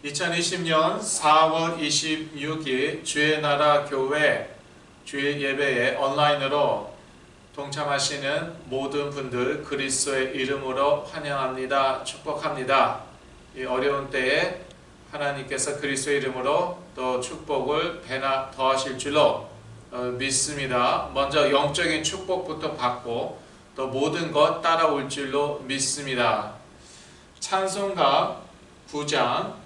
2020년 4월 26일 주의 나라 교회 주일 예배에 온라인으로 동참하시는 모든 분들 그리스도의 이름으로 환영합니다. 축복합니다. 이 어려운 때에 하나님께서 그리스도의 이름으로 또 축복을 배나 더하실 줄로 믿습니다. 먼저 영적인 축복부터 받고 또 모든 것 따라올 줄로 믿습니다. 찬송가 9장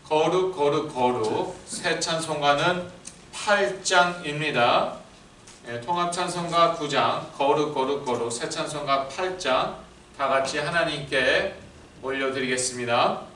거룩 거룩 거룩, 새 찬송가는 8장입니다. 통합 찬송가 9장 거룩 거룩 거룩, 새 찬송가 8장 다 같이 하나님께 올려드리겠습니다.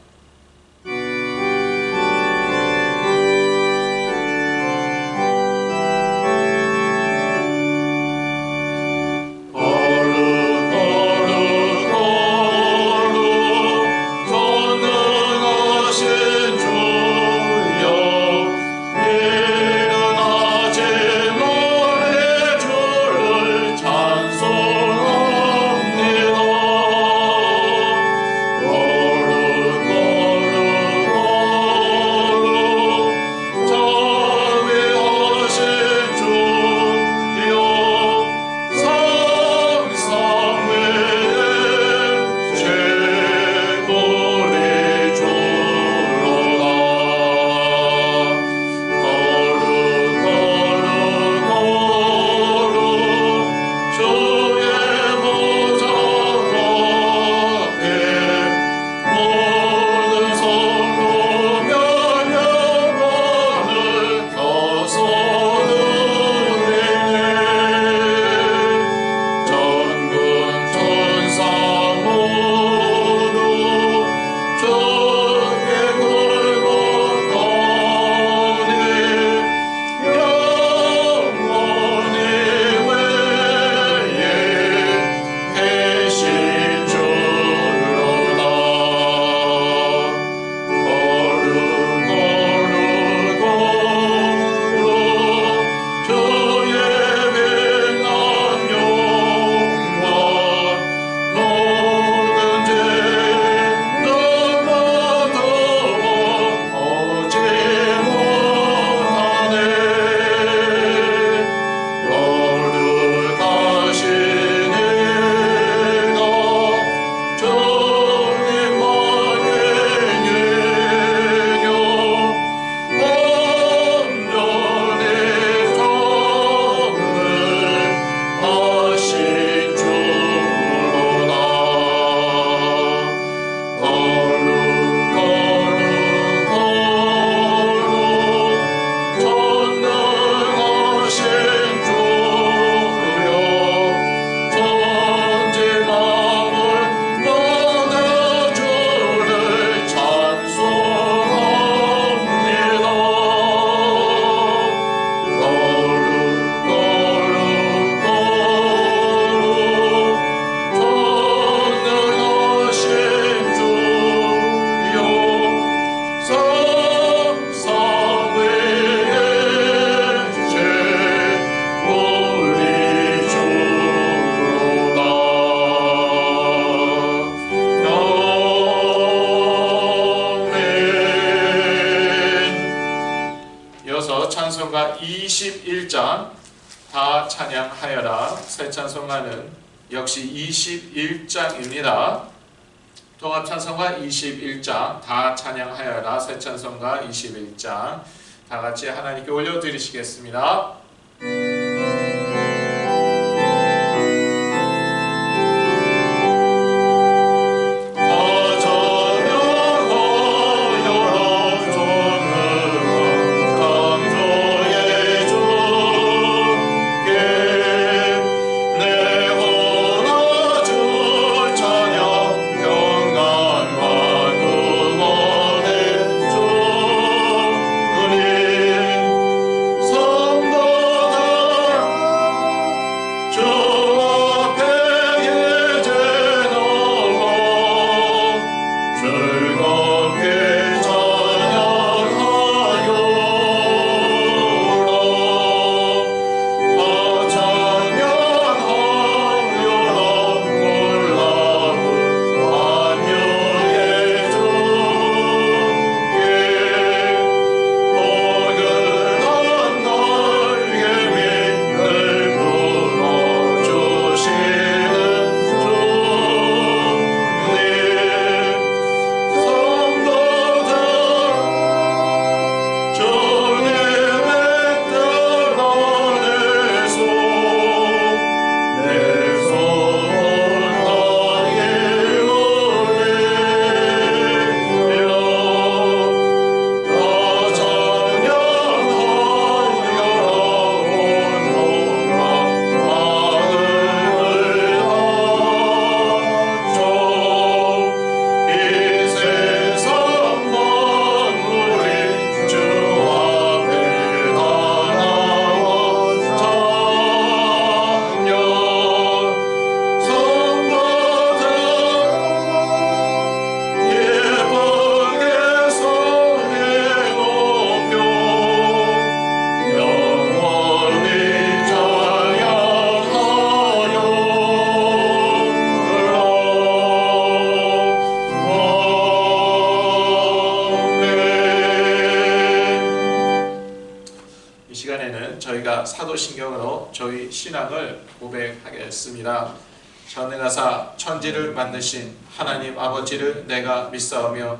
찬송가 21장 다 찬양하여라, 새 찬송가는 역시 21장입니다. 통합 찬송가 21장 다 찬양하여라, 새 찬송가 21장 다 같이 하나님께 올려드리시겠습니다. 성도들 저희가 사도신경으로 저희 신앙을 고백하겠습니다. 전능하사 천지를 만드신 하나님 아버지를 내가 믿사오며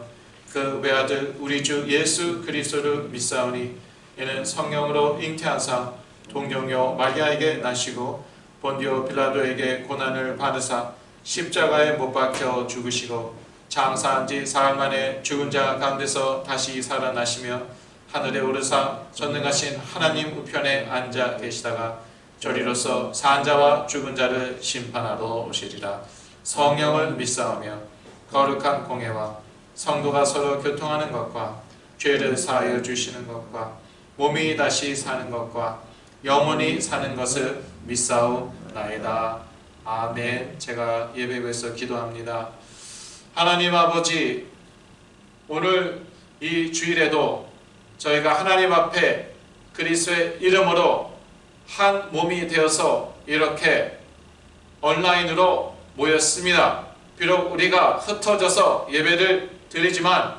그 외아들 우리 주 예수 그리스도를 믿사오니 이는 성령으로 잉태하사 동정녀 마리아에게 나시고 본디오 빌라도에게 고난을 받으사 십자가에 못 박혀 죽으시고 장사한 지 사흘 만에 죽은 자 가운데서 다시 살아나시며 하늘에 오르사 전능하신 하나님 우편에 앉아 계시다가 저리로서 산 자와 죽은 자를 심판하러 오시리라. 성령을 믿사오며 거룩한 공회와 성도가 서로 교통하는 것과 죄를 사하여 주시는 것과 몸이 다시 사는 것과 영원히 사는 것을 믿사오나이다. 아멘. 제가 예배에서 기도합니다. 하나님 아버지, 오늘 이 주일에도 저희가 하나님 앞에 그리스도의 이름으로 한 몸이 되어서 이렇게 온라인으로 모였습니다. 비록 우리가 흩어져서 예배를 드리지만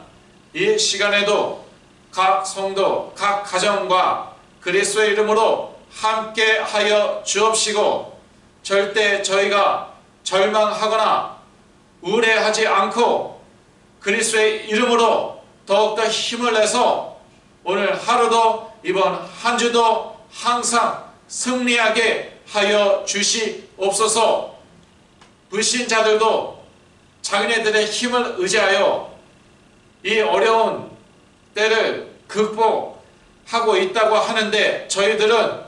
이 시간에도 각 성도, 각 가정과 그리스도의 이름으로 함께 하여 주옵시고 절대 저희가 절망하거나 우울해하지 않고 그리스도의 이름으로 더욱더 힘을 내서 오늘 하루도 이번 한 주도 항상 승리하게 하여 주시옵소서. 불신자들도 자기네들의 힘을 의지하여 이 어려운 때를 극복하고 있다고 하는데 저희들은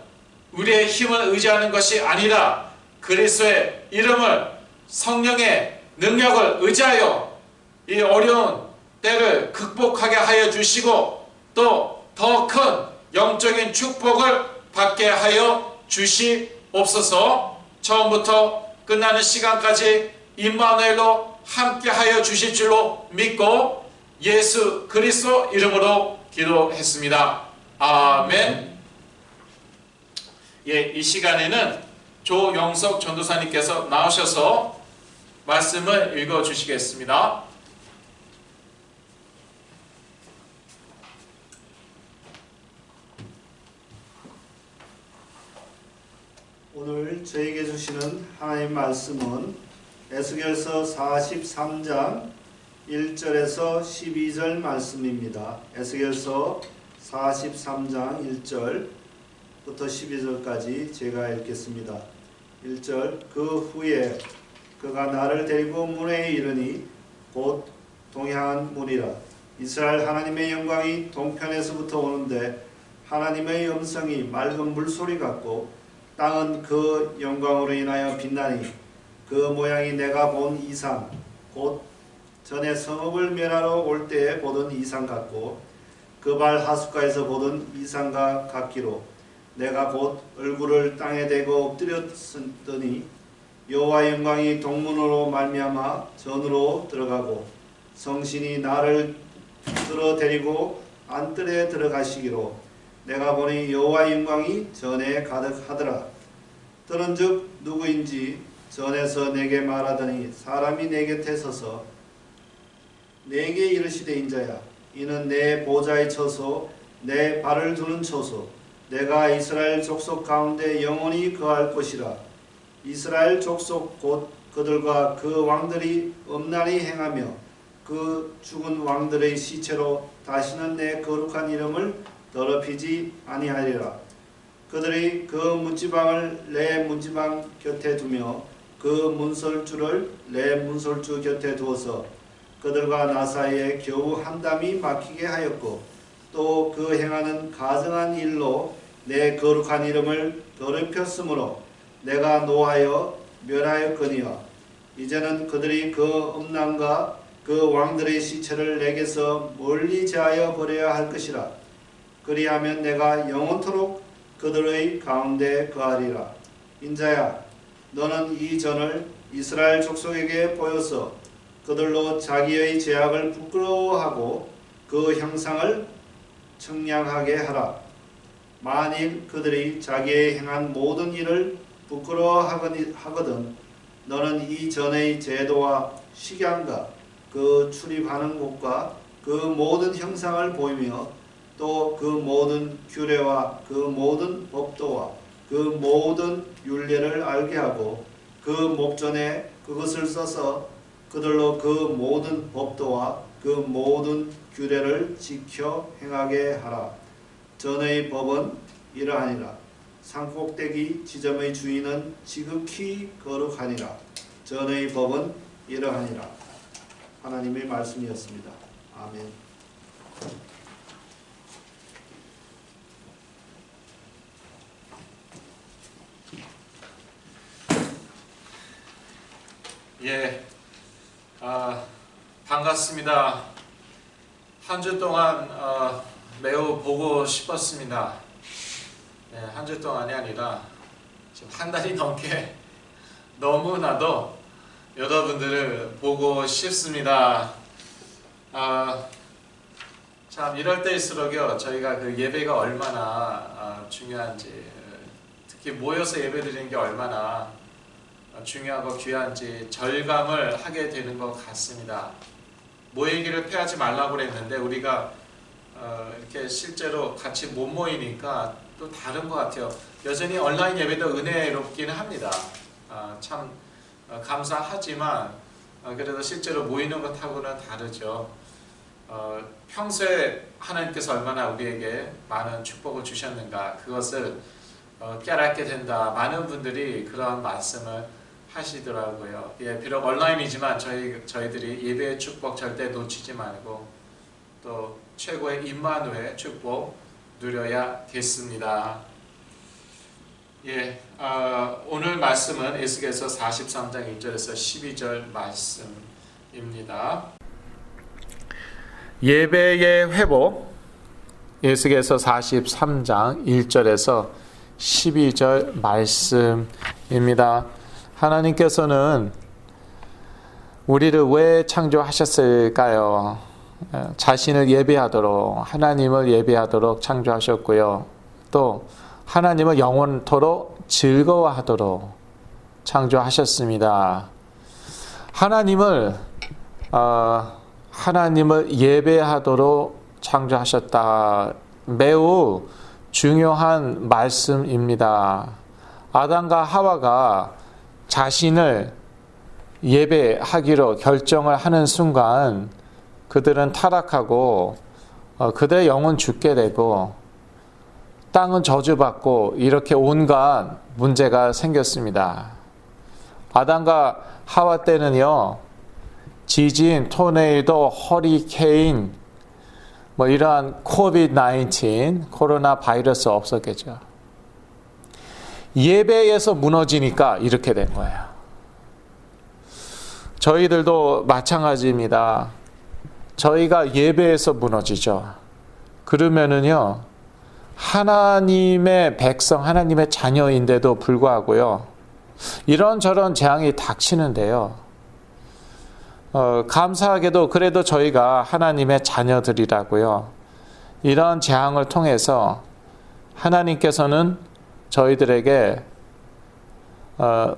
우리의 힘을 의지하는 것이 아니라 그리스도의 이름을 성령의 능력을 의지하여 이 어려운 때를 극복하게 하여 주시고 또 더 큰 영적인 축복을 받게 하여 주시옵소서. 처음부터 끝나는 시간까지 임마누엘로 함께 하여 주실 줄로 믿고 예수 그리스도 이름으로 기도했습니다. 아멘. 예, 이 시간에는 조영석 전도사님께서 나오셔서 말씀을 읽어 주시겠습니다. 오늘 저에게 주시는 하나님 말씀은 에스겔서 43장 1절에서 12절 말씀입니다. 에스겔서 43장 1절부터 12절까지 제가 읽겠습니다. 1절 그 후에 그가 나를 데리고 문에 이르니 곧 동향한 문이라. 이스라엘 하나님의 영광이 동편에서부터 오는데 하나님의 음성이 맑은 물소리 같고 땅은 그 영광으로 인하여 빛나니 그 모양이 내가 본 이상 곧 전에 성읍을 멸하러 올 때에 보던 이상 같고 그 발 하숫가에서 보던 이상과 같기로 내가 곧 얼굴을 땅에 대고 엎드렸더니 여호와의 영광이 동문으로 말미암아 전으로 들어가고 성신이 나를 들어 데리고 안뜰에 들어가시기로 내가 보니 여호와의 영광이 전에 가득하더라. 들은즉 누구인지 전에서 내게 말하더니 사람이 내 곁에 서서 내게 이르시되 인자야 이는 내 보좌의 처소 내 발을 두는 처소 내가 이스라엘 족속 가운데 영원히 거할 것이라. 이스라엘 족속 곧 그들과 그 왕들이 엄난히 행하며 그 죽은 왕들의 시체로 다시는 내 거룩한 이름을 더럽히지 아니하리라. 그들이 그 문지방을 내 문지방 곁에 두며 그 문설주를 내 문설주 곁에 두어서 그들과 나 사이에 겨우 한 담이 막히게 하였고 또 그 행하는 가증한 일로 내 거룩한 이름을 더럽혔으므로 내가 노하여 멸하였거니와 이제는 그들이 그 음란과 그 왕들의 시체를 내게서 멀리 제하여 버려야 할 것이라. 그리하면 내가 영원토록 그들의 가운데 거하리라. 인자야 너는 이 전을 이스라엘 족속에게 보여서 그들로 자기의 죄악을 부끄러워하고 그 형상을 청량하게 하라. 만일 그들이 자기의 행한 모든 일을 부끄러워하거든 너는 이 전의 제도와 식양과 그 출입하는 곳과 그 모든 형상을 보이며 또 그 모든 규례와 그 모든 법도와 그 모든 율례를 알게 하고 그 목전에 그것을 써서 그들로 그 모든 법도와 그 모든 규례를 지켜 행하게 하라. 전의 법은 이러하니라. 산꼭대기 지점의 주인은 지극히 거룩하니라. 전의 법은 이러하니라. 하나님의 말씀이었습니다. 아멘. 예, 반갑습니다. 한 주 동안 매우 보고 싶었습니다. 네, 한 주 동안이 아니라 지금 한 달이 넘게 너무나도 여러분들을 보고 싶습니다. 참 이럴 때일수록요, 저희가 그 예배가 얼마나 중요한지, 특히 모여서 예배드리는 게 얼마나 중요하고 귀한지 절감을 하게 되는 것 같습니다. 모이기를 패하지 말라고 그랬는데 우리가 이렇게 실제로 같이 못 모이니까 또 다른 것 같아요. 여전히 온라인 예배도 은혜롭기는 합니다. 참 감사하지만 그래도 실제로 모이는 것하고는 다르죠. 평소에 하나님께서 얼마나 우리에게 많은 축복을 주셨는가, 그것을 깨닫게 된다. 많은 분들이 그런 말씀을 하시더라고요. 예, 비록 온라인이지만 저희들이 예배의 축복 절대 놓치지 말고 또 최고의 임마누엘 축복 누려야겠습니다. 예, 오늘 말씀은 에스겔서 43장 1절에서 12절 말씀입니다. 예배의 회복, 에스겔서 43장 1절에서 12절 말씀입니다. 하나님께서는 우리를 왜 창조하셨을까요? 자신을 예배하도록, 하나님을 예배하도록 창조하셨고요. 또 하나님을 영원토록 즐거워하도록 창조하셨습니다. 하나님을 예배하도록 창조하셨다. 매우 중요한 말씀입니다. 아담과 하와가 자신을 예배하기로 결정을 하는 순간 그들은 타락하고 그들의 영은 죽게 되고 땅은 저주받고 이렇게 온갖 문제가 생겼습니다. 아담과 하와 때는요, 지진, 토네이도, 허리케인, 이러한 코비드-19, 코로나 바이러스 없었겠죠. 예배에서 무너지니까 이렇게 된 거예요. 저희들도 마찬가지입니다. 저희가 예배에서 무너지죠. 그러면은요, 하나님의 백성, 하나님의 자녀인데도 불구하고요, 이런저런 재앙이 닥치는데요. 감사하게도 그래도 저희가 하나님의 자녀들이라고요. 이런 재앙을 통해서 하나님께서는 저희들에게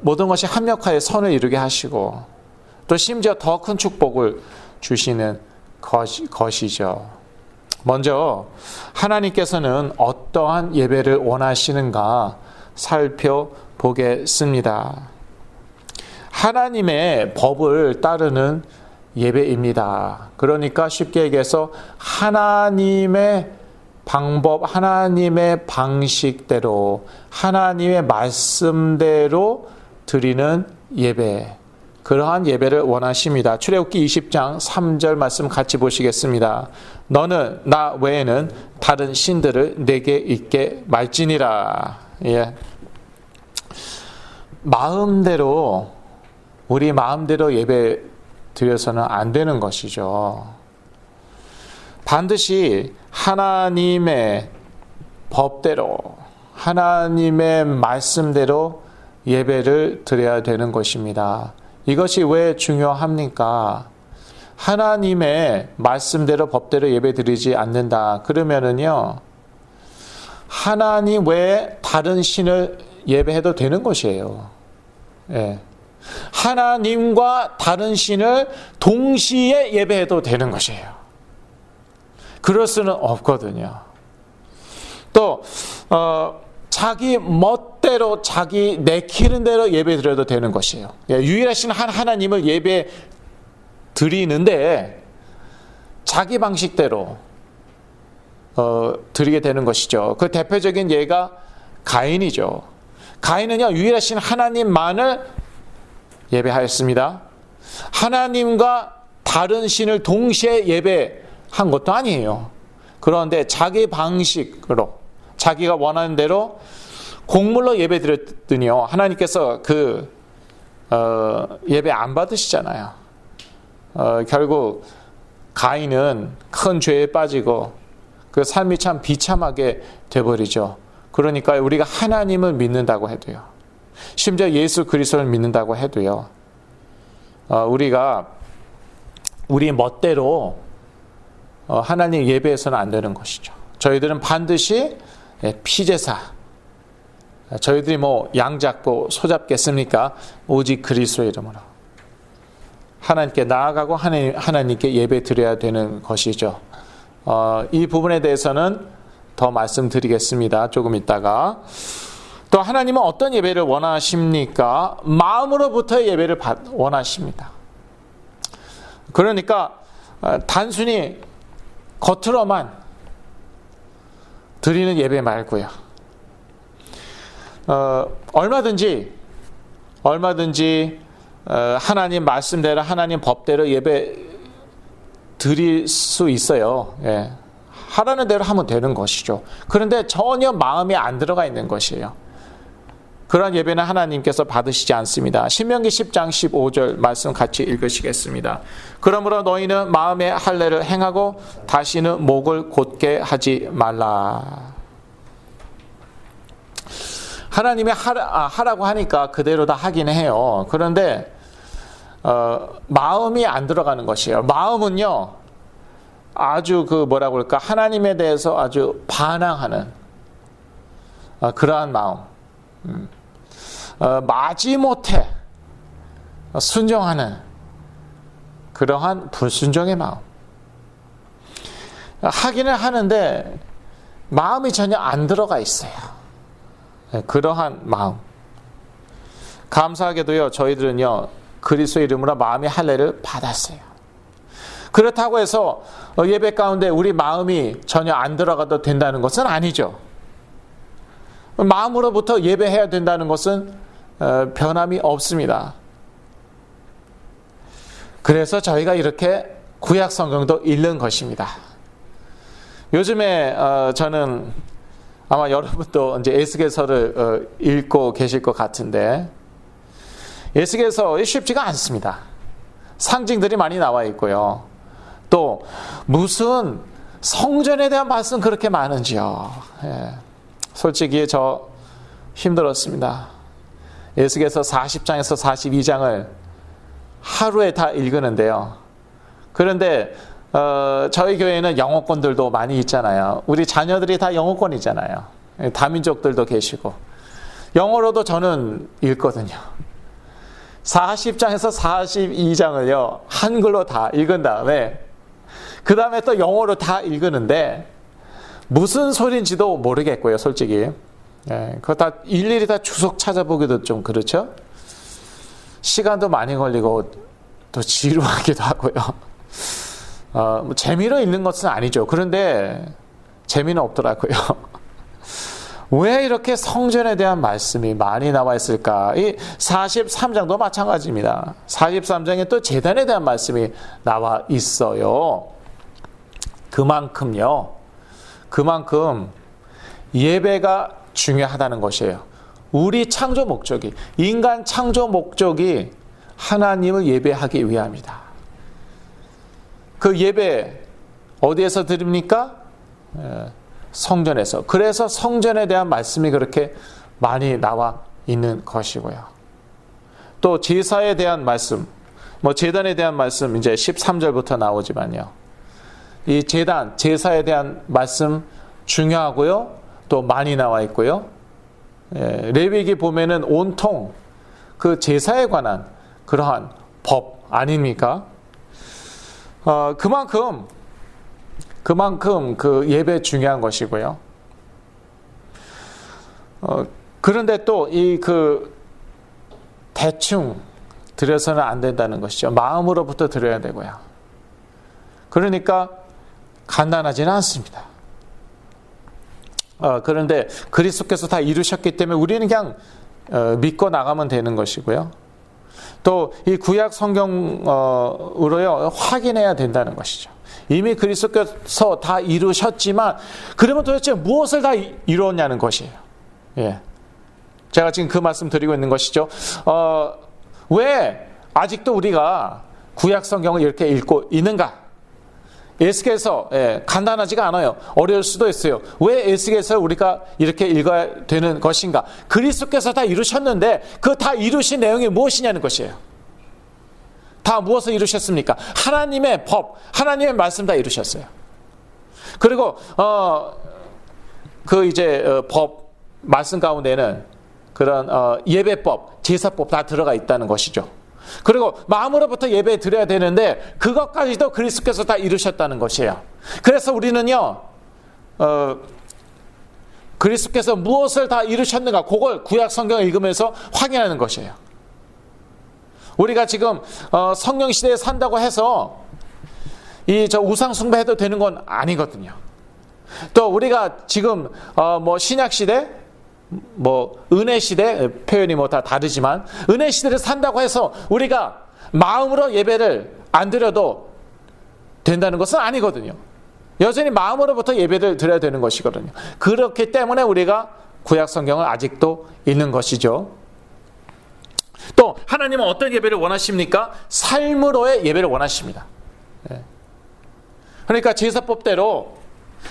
모든 것이 합력하여 선을 이루게 하시고 또 심지어 더 큰 축복을 주시는 것이죠. 먼저 하나님께서는 어떠한 예배를 원하시는가 살펴보겠습니다. 하나님의 법을 따르는 예배입니다. 그러니까 쉽게 얘기해서 하나님의 방법, 하나님의 방식대로, 하나님의 말씀대로 드리는 예배, 그러한 예배를 원하십니다. 출애굽기 20장 3절 말씀 같이 보시겠습니다. 너는 나 외에는 다른 신들을 내게 있게 말지니라. 예. 우리 마음대로 예배 드려서는 안 되는 것이죠. 반드시 하나님의 법대로, 하나님의 말씀대로 예배를 드려야 되는 것입니다. 이것이 왜 중요합니까? 하나님의 말씀대로 법대로 예배 드리지 않는다. 그러면은요, 하나님 외에 다른 신을 예배해도 되는 것이에요. 예. 하나님과 다른 신을 동시에 예배해도 되는 것이에요. 그럴 수는 없거든요. 또 자기 멋대로 자기 내키는 대로 예배 드려도 되는 것이에요. 유일하신 한 하나님을 예배 드리는데 자기 방식대로 드리게 되는 것이죠. 그 대표적인 예가 가인이죠. 가인은요, 유일하신 하나님만을 예배하였습니다. 하나님과 다른 신을 동시에 예배한 것도 아니에요. 그런데 자기 방식으로 자기가 원하는 대로 곡물로 예배 드렸더니요, 하나님께서 그 예배 안 받으시잖아요. 결국 가인은 큰 죄에 빠지고 그 삶이 참 비참하게 돼버리죠. 그러니까 우리가 하나님을 믿는다고 해도요, 심지어 예수 그리스도를 믿는다고 해도요, 우리가 우리 멋대로 하나님 예배해서는 안 되는 것이죠. 저희들은 반드시 피제사, 저희들이 뭐 양 잡고 소 잡겠습니까? 오직 그리스도의 이름으로 하나님께 나아가고 하나님께 예배 드려야 되는 것이죠. 이 부분에 대해서는 더 말씀드리겠습니다. 조금 있다가. 또 하나님은 어떤 예배를 원하십니까? 마음으로부터의 예배를 원하십니다. 그러니까 단순히 겉으로만 드리는 예배 말고요, 얼마든지 하나님 말씀대로 하나님 법대로 예배 드릴 수 있어요. 예. 하라는 대로 하면 되는 것이죠. 그런데 전혀 마음이 안 들어가 있는 것이에요. 그런 예배는 하나님께서 받으시지 않습니다. 신명기 10장 15절 말씀 같이 읽으시겠습니다. 그러므로 너희는 마음의 할례를 행하고 다시는 목을 곧게 하지 말라. 하나님이 하라고 하니까 그대로 다 하긴 해요. 그런데 마음이 안 들어가는 것이에요. 마음은요, 아주 뭐라고 할까, 하나님에 대해서 아주 반항하는 그러한 마음, 마지못해 순종하는 그러한 불순종의 마음. 하기는 하는데 마음이 전혀 안 들어가 있어요. 그러한 마음. 감사하게도요, 저희들은요, 그리스도의 이름으로 마음의 할례를 받았어요. 그렇다고 해서 예배 가운데 우리 마음이 전혀 안 들어가도 된다는 것은 아니죠. 마음으로부터 예배해야 된다는 것은 변함이 없습니다. 그래서 저희가 이렇게 구약 성경도 읽는 것입니다. 요즘에 저는 아마 여러분도 이제 에스겔서를 읽고 계실 것 같은데, 에스겔서 쉽지가 않습니다. 상징들이 많이 나와 있고요. 또 무슨 성전에 대한 말씀 그렇게 많은지요. 예. 솔직히 저 힘들었습니다. 에스겔서 40장에서 42장을 하루에 다 읽는데요. 그런데 저희 교회에는 영어권들도 많이 있잖아요. 우리 자녀들이 다 영어권이잖아요. 다민족들도 계시고 영어로도 저는 읽거든요. 40장에서 42장을요 한글로 다 읽은 다음에 그 다음에 또 영어로 다 읽는데 무슨 소리인지도 모르겠고요, 솔직히. 그거 다 일일이 다 주석 찾아보기도 좀 그렇죠. 시간도 많이 걸리고 또 지루하기도 하고요. 뭐 재미로 읽는 것은 아니죠. 그런데 재미는 없더라고요. 왜 이렇게 성전에 대한 말씀이 많이 나와 있을까? 이 43장도 마찬가지입니다. 43장에 또 제단에 대한 말씀이 나와 있어요. 그만큼 예배가 중요하다는 것이에요. 우리 창조 목적이, 인간 창조 목적이 하나님을 예배하기 위함이다. 그 예배 어디에서 드립니까? 성전에서. 그래서 성전에 대한 말씀이 그렇게 많이 나와 있는 것이고요. 또 제사에 대한 말씀, 제단에 대한 말씀 이제 13절부터 나오지만요. 이 제단, 제사에 대한 말씀 중요하고요. 또 많이 나와 있고요. 레위기 보면은 온통 그 제사에 관한 그러한 법 아닙니까? 그만큼 그 예배 중요한 것이고요. 그런데 또 대충 드려서는 안 된다는 것이죠. 마음으로부터 드려야 되고요. 그러니까 간단하지는 않습니다. 그런데 그리스도께서 다 이루셨기 때문에 우리는 그냥 믿고 나가면 되는 것이고요. 또 이 구약 성경으로요 확인해야 된다는 것이죠. 이미 그리스도께서 다 이루셨지만 그러면 도대체 무엇을 다 이루었냐는 것이에요. 예. 제가 지금 그 말씀 드리고 있는 것이죠. 왜 아직도 우리가 구약 성경을 이렇게 읽고 있는가? 에스겔서 간단하지가 않아요. 어려울 수도 있어요. 왜 에스겔서 우리가 이렇게 읽어야 되는 것인가? 그리스도께서 다 이루셨는데 그 다 이루신 내용이 무엇이냐는 것이에요. 다 무엇을 이루셨습니까? 하나님의 법, 하나님의 말씀 다 이루셨어요. 그리고 법 말씀 가운데는 그런 예배법, 제사법 다 들어가 있다는 것이죠. 그리고 마음으로부터 예배 드려야 되는데 그것까지도 그리스도께서 다 이루셨다는 것이에요. 그래서 우리는요 그리스도께서 무엇을 다 이루셨는가 그걸 구약 성경을 읽으면서 확인하는 것이에요. 우리가 지금 성령 시대에 산다고 해서 우상 숭배해도 되는 건 아니거든요. 또 우리가 지금 신약 시대 은혜 시대 표현이 다 다르지만 은혜 시대를 산다고 해서 우리가 마음으로 예배를 안 드려도 된다는 것은 아니거든요. 여전히 마음으로부터 예배를 드려야 되는 것이거든요. 그렇기 때문에 우리가 구약 성경을 아직도 읽는 것이죠. 또 하나님은 어떤 예배를 원하십니까? 삶으로의 예배를 원하십니다. 그러니까 제사법대로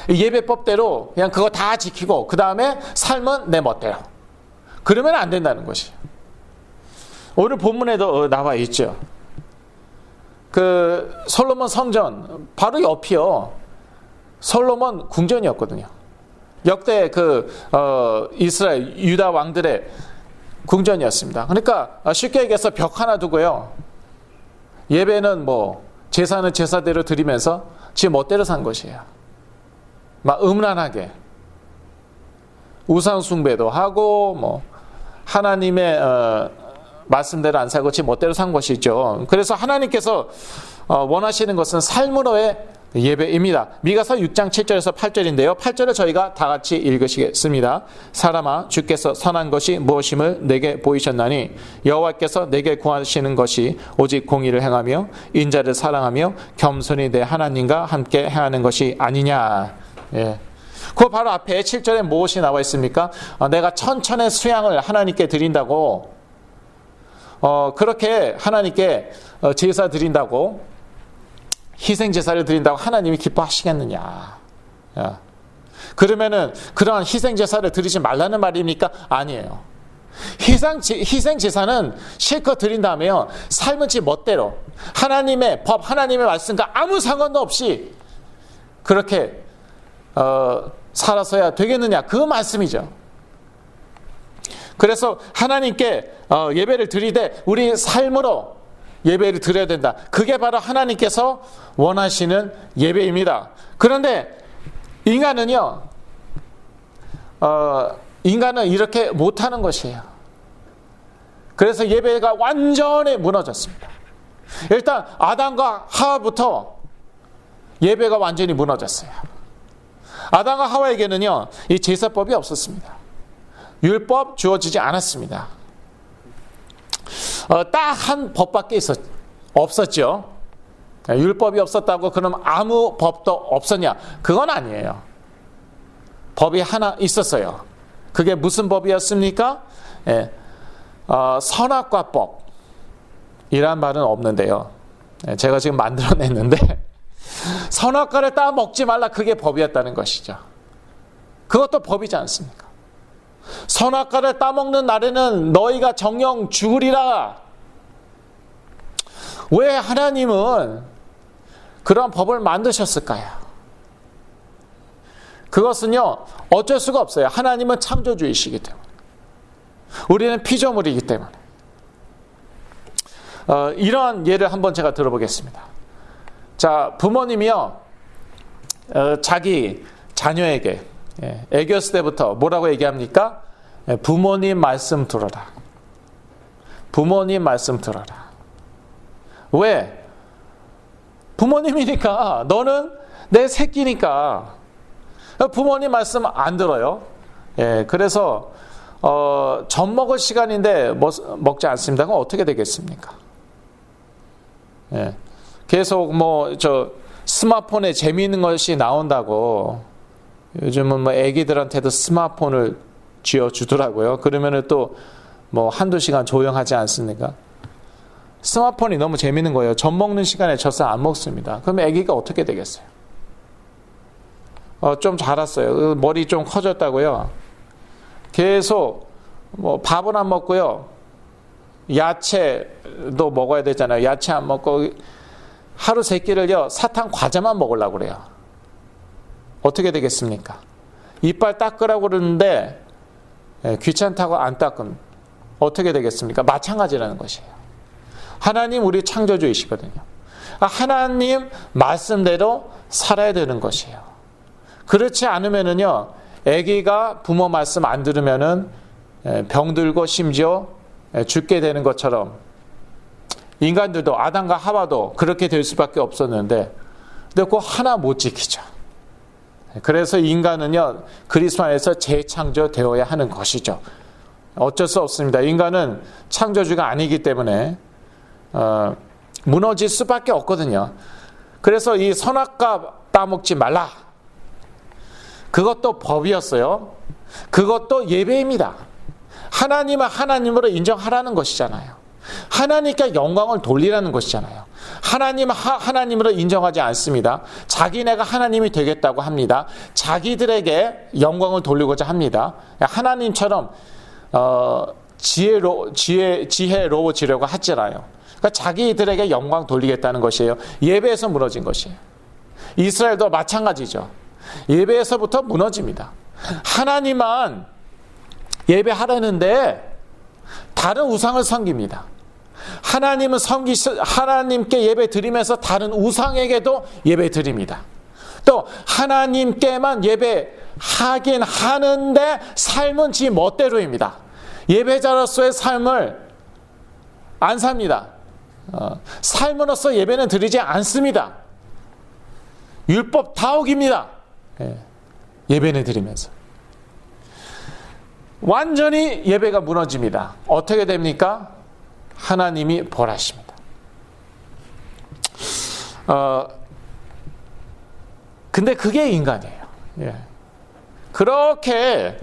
예배법대로 그냥 그거 다 지키고 그 다음에 삶은 내 멋대로 그러면 안 된다는 것이에요. 오늘 본문에도 나와 있죠. 그 솔로몬 성전 바로 옆이요 솔로몬 궁전이었거든요. 역대 이스라엘 유다 왕들의 궁전이었습니다. 그러니까 쉽게 얘기해서 벽 하나 두고요 예배는 제사는 제사대로 드리면서 지 멋대로 산 것이에요. 막 음란하게 우상 숭배도 하고 하나님의 말씀대로 안 살고 지 멋대로 산 것이죠. 그래서 하나님께서 원하시는 것은 삶으로의 예배입니다. 미가서 6장 7절에서 8절인데요. 8절을 저희가 다 같이 읽으시겠습니다. 사람아 주께서 선한 것이 무엇임을 내게 보이셨나니 여호와께서 내게 구하시는 것이 오직 공의를 행하며 인자를 사랑하며 겸손히 내 하나님과 함께 행하는 것이 아니냐. 예. 그 바로 앞에 7절에 무엇이 나와 있습니까? 내가 천천의 수양을 하나님께 드린다고 그렇게 하나님께 제사 드린다고 희생 제사를 드린다고 하나님이 기뻐하시겠느냐? 그러면은 그러한 희생 제사를 드리지 말라는 말입니까? 아니에요. 희생 제사는 실컷 드린 다음에요. 삶은 지 멋대로 하나님의 법, 하나님의 말씀과 아무 상관도 없이 그렇게 살아서야 되겠느냐? 그 말씀이죠. 그래서 하나님께 예배를 드리되 우리 삶으로 예배를 드려야 된다. 그게 바로 하나님께서 원하시는 예배입니다. 그런데 인간은 이렇게 못하는 것이에요. 그래서 예배가 완전히 무너졌습니다. 일단 아담과 하와부터 예배가 완전히 무너졌어요. 아담과 하와에게는요 이 제사법이 없었습니다. 율법 주어지지 않았습니다. 딱 한 법밖에 없었죠. 율법이 없었다고 그럼 아무 법도 없었냐? 그건 아니에요. 법이 하나 있었어요. 그게 무슨 법이었습니까? 선악과법 이란 말은 없는데요. 제가 지금 만들어냈는데 선악과를 따 먹지 말라, 그게 법이었다는 것이죠. 그것도 법이지 않습니까? 선악과를 따먹는 날에는 너희가 정령 죽으리라. 왜 하나님은 그런 법을 만드셨을까요? 그것은요 어쩔 수가 없어요. 하나님은 창조주이시기 때문에, 우리는 피조물이기 때문에. 이러한 예를 한번 제가 들어보겠습니다. 자, 부모님이요 자기 자녀에게 애교했을 때부터 뭐라고 얘기합니까? 부모님 말씀 들어라. 부모님 말씀 들어라. 왜? 부모님이니까. 너는 내 새끼니까. 부모님 말씀 안 들어요. 예, 그래서 젖 먹을 시간인데 먹지 않습니다. 그럼 어떻게 되겠습니까? 예, 계속 스마트폰에 재미있는 것이 나온다고 요즘은 애기들한테도 스마트폰을 쥐어주더라고요. 그러면은 또 한두 시간 조용하지 않습니까? 스마트폰이 너무 재미있는 거예요. 젖 먹는 시간에 젖을 안 먹습니다. 그러면 애기가 어떻게 되겠어요? 좀 자랐어요. 머리 좀 커졌다고요. 계속 밥은 안 먹고요. 야채도 먹어야 되잖아요. 야채 안 먹고 하루 세 끼를요. 사탕 과자만 먹으려고 그래요. 어떻게 되겠습니까? 이빨 닦으라고 그러는데 귀찮다고 안 닦으면 어떻게 되겠습니까? 마찬가지라는 것이에요. 하나님 우리 창조주이시거든요. 하나님 말씀대로 살아야 되는 것이에요. 그렇지 않으면은요, 아기가 부모 말씀 안 들으면은 병들고 심지어 죽게 되는 것처럼 인간들도 아담과 하와도 그렇게 될 수밖에 없었는데, 근데 그거 하나 못 지키죠. 그래서 인간은요, 그리스도 안에서 재창조되어야 하는 것이죠. 어쩔 수 없습니다. 인간은 창조주가 아니기 때문에 무너질 수밖에 없거든요. 그래서 이 선악과 따먹지 말라. 그것도 법이었어요. 그것도 예배입니다. 하나님은 하나님으로 인정하라는 것이잖아요. 하나님께 영광을 돌리라는 것이잖아요. 하나님은 하나님으로 인정하지 않습니다. 자기네가 하나님이 되겠다고 합니다. 자기들에게 영광을 돌리고자 합니다. 하나님처럼 지혜로워지려고 하잖아요. 그러니까 자기들에게 영광 돌리겠다는 것이에요. 예배에서 무너진 것이에요. 이스라엘도 마찬가지죠. 예배에서부터 무너집니다. 하나님만 예배하라는데 다른 우상을 섬깁니다. 하나님께 예배 드리면서 다른 우상에게도 예배 드립니다. 또 하나님께만 예배하긴 하는데 삶은 지 멋대로입니다. 예배자로서의 삶을 안 삽니다. 삶으로서 예배는 드리지 않습니다. 율법 다 어깁니다. 예배는 드리면서 완전히 예배가 무너집니다. 어떻게 됩니까? 하나님이 벌하십니다. 근데 그게 인간이에요. 그렇게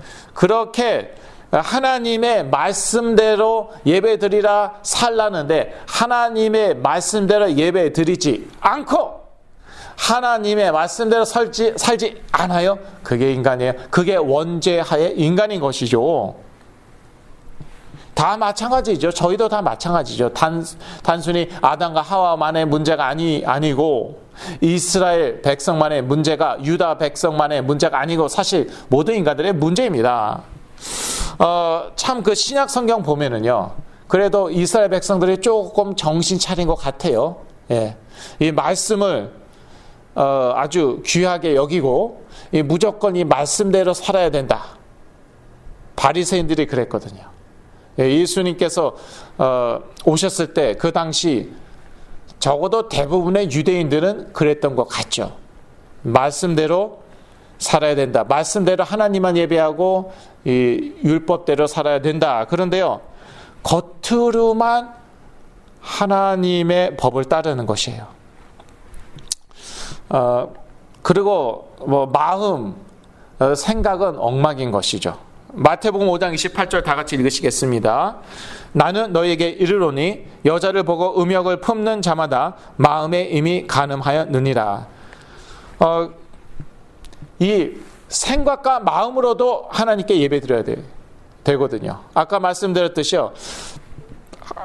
하나님의 말씀대로 예배드리라 살라는데 하나님의 말씀대로 예배드리지 않고 하나님의 말씀대로 살지 않아요? 그게 인간이에요. 그게 원죄하의 인간인 것이죠. 다 마찬가지죠. 저희도 다 마찬가지죠. 단순히 아담과 하와만의 문제가 아니고 이스라엘 백성만의 문제가 유다 백성만의 문제가 아니고 사실 모든 인간들의 문제입니다. 참 그 신약 성경 보면은요. 그래도 이스라엘 백성들이 조금 정신 차린 것 같아요. 이 말씀을 아주 귀하게 여기고 무조건 이 말씀대로 살아야 된다. 바리새인들이 그랬거든요. 예수님께서 오셨을 때 그 당시 적어도 대부분의 유대인들은 그랬던 것 같죠. 말씀대로 살아야 된다. 말씀대로 하나님만 예배하고 이 율법대로 살아야 된다. 그런데요, 겉으로만 하나님의 법을 따르는 것이에요. 그리고 마음, 생각은 엉망인 것이죠. 마태복음 5장 28절 다 같이 읽으시겠습니다. 나는 너에게 이르노니 여자를 보고 음욕을 품는 자마다 마음에 이미 간음하였느니라. 이 생각과 마음으로도 하나님께 예배드려야 되거든요. 아까 말씀드렸듯이요.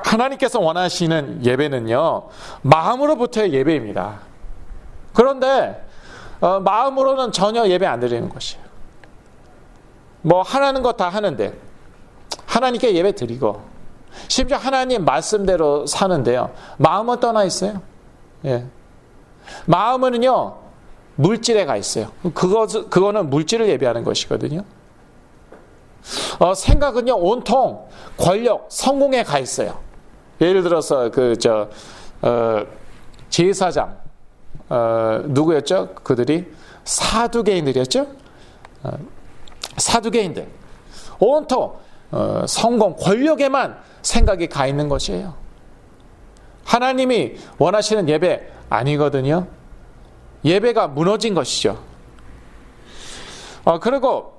하나님께서 원하시는 예배는요. 마음으로부터의 예배입니다. 그런데 마음으로는 전혀 예배 안 드리는 것이에요. 하라는 거 다 하는데 하나님께 예배 드리고 심지어 하나님 말씀대로 사는데요. 마음은 떠나 있어요. 마음은요 물질에 가 있어요. 그거는 물질을 예배하는 것이거든요. 생각은요 온통 권력, 성공에 가 있어요. 예를 들어서 제사장 누구였죠? 그들이 사두개인들이었죠? 사두개인들 온통 성공, 권력에만 생각이 가 있는 것이에요. 하나님이 원하시는 예배 아니거든요. 예배가 무너진 것이죠. 그리고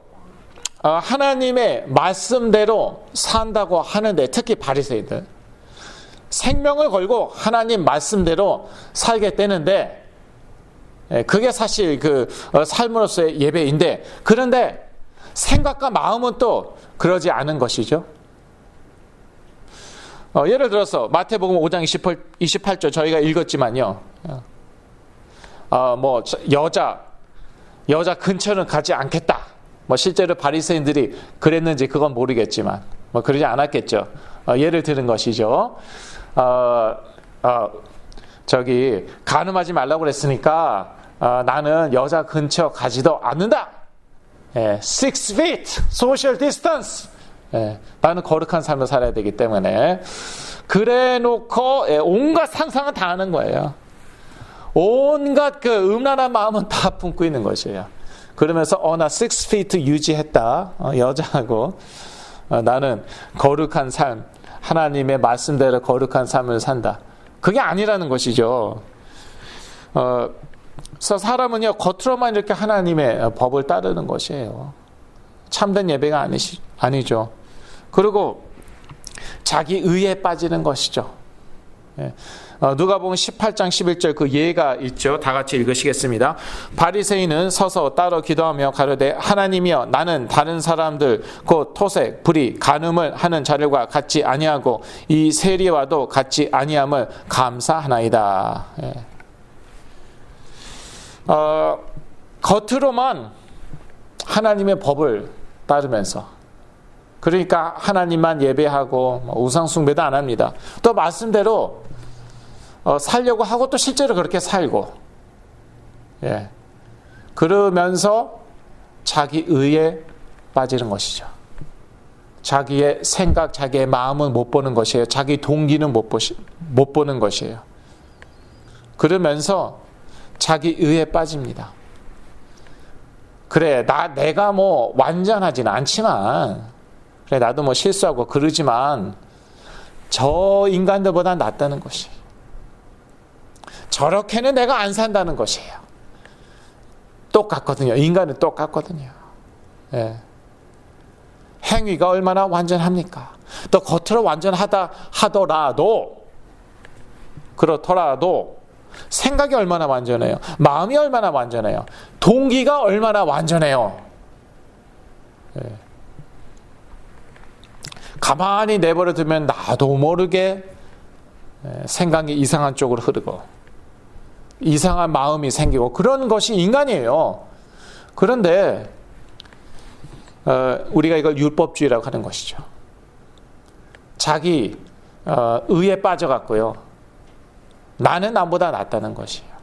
하나님의 말씀대로 산다고 하는데, 특히 바리새인들 생명을 걸고 하나님 말씀대로 살겠다는데, 그게 사실 그 삶으로서의 예배인데, 그런데 생각과 마음은 또 그러지 않은 것이죠. 예를 들어서 마태복음 5장 28절 저희가 읽었지만요. 뭐 여자 근처는 가지 않겠다. 뭐 실제로 바리새인들이 그랬는지 그건 모르겠지만 뭐 그러지 않았겠죠. 예를 드는 것이죠. 간음하지 말라고 그랬으니까 나는 여자 근처 가지도 않는다. 6 feet social distance. 나는 거룩한 삶을 살아야 되기 때문에 그래 놓고 온갖 상상은 다 하는 거예요. 온갖 그 음란한 마음은 다 품고 있는 것이에요. 그러면서 나 6 feet 유지했다. 여자하고 나는 거룩한 삶, 하나님의 말씀대로 거룩한 삶을 산다. 그게 아니라는 것이죠. 그래서 사람은요 겉으로만 이렇게 하나님의 법을 따르는 것이에요. 참된 예배가 아니죠. 그리고 자기 의에 빠지는 것이죠. 누가복음 18장 11절 그 예가 있죠. 다 같이 읽으시겠습니다. 바리새인은 서서 따로 기도하며 가로되 하나님이여 나는 다른 사람들 곧 토색, 불의, 간음을 하는 자들과 같지 아니하고 이 세리와도 같지 아니함을 감사하나이다. 겉으로만 하나님의 법을 따르면서, 그러니까 하나님만 예배하고 우상 숭배도 안 합니다. 또 말씀대로 살려고 하고 또 실제로 그렇게 살고, 그러면서 자기 의에 빠지는 것이죠. 자기의 생각, 자기의 마음은 못 보는 것이에요. 자기 동기는 못 보는 것이에요. 그러면서 자기 의에 빠집니다. 그래, 내가 뭐 완전하지는 않지만, 그래, 나도 뭐 실수하고 그러지만, 저 인간들보다 낫다는 것이. 저렇게는 내가 안 산다는 것이에요. 똑같거든요. 인간은 똑같거든요. 행위가 얼마나 완전합니까? 또 겉으로 완전하다 하더라도, 그렇더라도, 생각이 얼마나 완전해요? 마음이 얼마나 완전해요? 동기가 얼마나 완전해요? 가만히 내버려 두면 나도 모르게 생각이 이상한 쪽으로 흐르고 이상한 마음이 생기고 그런 것이 인간이에요. 그런데 우리가 이걸 율법주의라고 하는 것이죠. 자기 의에 빠져갖고요. 나는 남보다 낫다는 것이에요.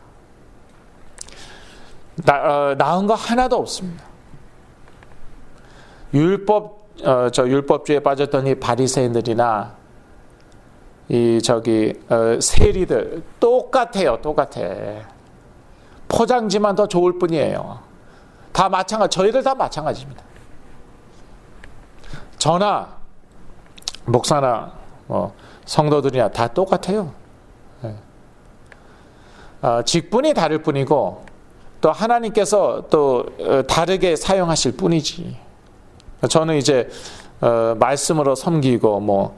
나은 거 하나도 없습니다. 율법주의에 빠졌던 이 바리새인들이나 세리들 똑같아. 포장지만 더 좋을 뿐이에요. 다 마찬가지. 저희들 다 마찬가지입니다. 저나 목사나 성도들이나 다 똑같아요. 직분이 다를 뿐이고 또 하나님께서 또 다르게 사용하실 뿐이지. 저는 이제 말씀으로 섬기고